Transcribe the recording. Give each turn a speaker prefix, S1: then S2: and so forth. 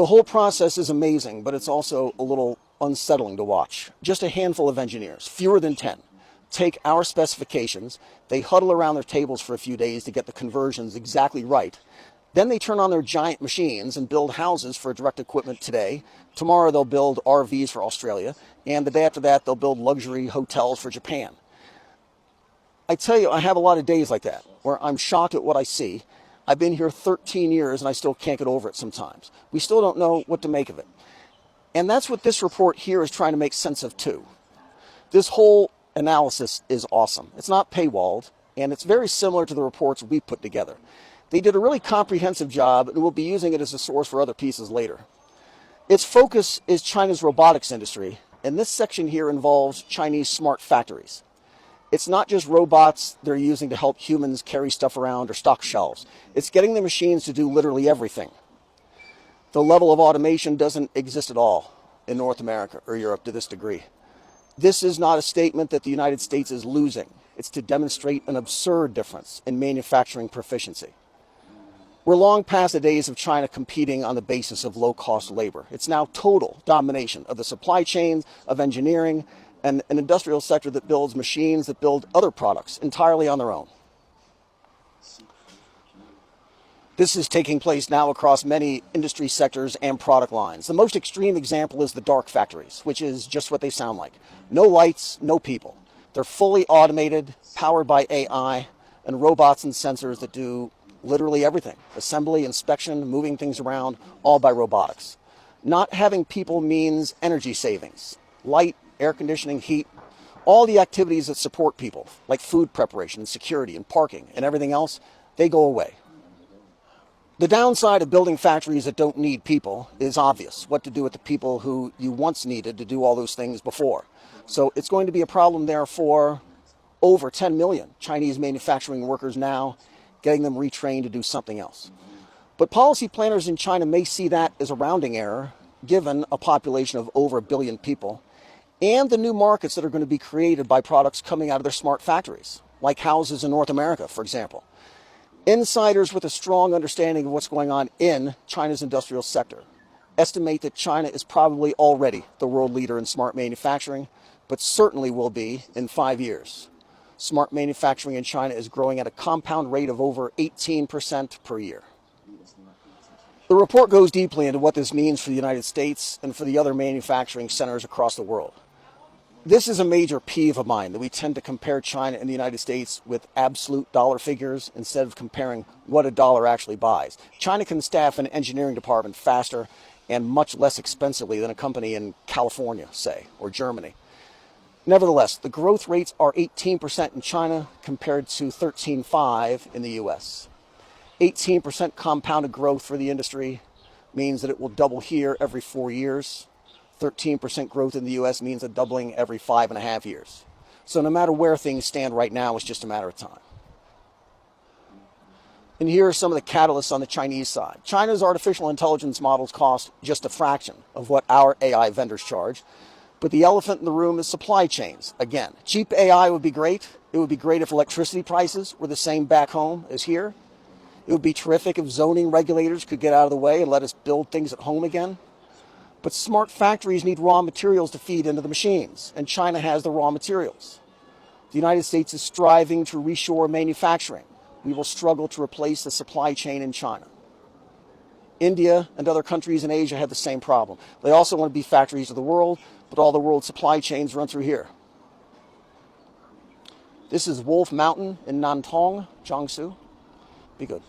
S1: The whole process is amazing, but it's also a little unsettling to watch. Just a handful of engineers, fewer than 10, take our specifications, they huddle around their tables for a few days to get the conversions exactly right. Then they turn on their giant machines and build houses for direct equipment today. Tomorrow they'll build RVs for Australia, and the day after that they'll build luxury hotels for Japan. I tell you, I have a lot of days like that, where I'm shocked at what I see. I've been here 13 years and I still can't get over it sometimes. We still don't know what to make of it. And that's what this report here is trying to make sense of too. This whole analysis is awesome. It's not paywalled, and it's very similar to the reports we put together. They did a really comprehensive job, and we'll be using it as a source for other pieces later. Its focus is China's robotics industry, and this section here involves Chinese smart factories. It's not just robots they're using to help humans carry stuff around or stock shelves. It's getting the machines to do literally everything. The level of automation doesn't exist at all in North America or Europe to this degree. This is not a statement that the United States is losing. It's to demonstrate an absurd difference in manufacturing proficiency. We're long past the days of China competing on the basis of low-cost labor. It's now total domination of the supply chains, of engineering, and an industrial sector that builds machines that build other products entirely on their own. This is taking place now across many industry sectors and product lines. The most extreme example is the dark factories, which is just what they sound like. No lights, no people. They're fully automated, powered by AI, and robots and sensors that do literally everything. Assembly, inspection, moving things around, all by robotics. Not having people means energy savings. Light, air conditioning, heat, all the activities that support people, like food preparation, security, and parking, and everything else, they go away. The downside of building factories that don't need people is obvious. What to do with the people who you once needed to do all those things before. So it's going to be a problem there for over 10 million Chinese manufacturing workers now, getting them retrained to do something else. But policy planners in China may see that as a rounding error, given a population of over 1 billion people, and the new markets that are going to be created by products coming out of their smart factories, like houses in North America, for example. Insiders with a strong understanding of what's going on in China's industrial sector estimate that China is probably already the world leader in smart manufacturing, but certainly will be in 5 years. Smart manufacturing in China is growing at a compound rate of over 18% per year. The report goes deeply into what this means for the United States and for the other manufacturing centers across the world. This is a major peeve of mine, that we tend to compare China and the United States with absolute dollar figures instead of comparing what a dollar actually buys. China can staff an engineering department faster and much less expensively than a company in California, say, or Germany. Nevertheless, the growth rates are 18% in China compared to 13.5% in the US. 18% compounded growth for the industry means that it will double here every 4 years. 13% growth in the US means a doubling every 5.5 years. So no matter where things stand right now, it's just a matter of time. And here are some of the catalysts on the Chinese side. China's artificial intelligence models cost just a fraction of what our AI vendors charge. But the elephant in the room is supply chains. Again, cheap AI would be great. It would be great if electricity prices were the same back home as here. It would be terrific if zoning regulators could get out of the way and let us build things at home again. But smart factories need raw materials to feed into the machines, and China has the raw materials. The United States is striving to reshore manufacturing. We will struggle to replace the supply chain in China. India and other countries in Asia have the same problem. They also want to be factories of the world, but all the world's supply chains run through here. This is Wolf Mountain in Nantong, Jiangsu. Be good.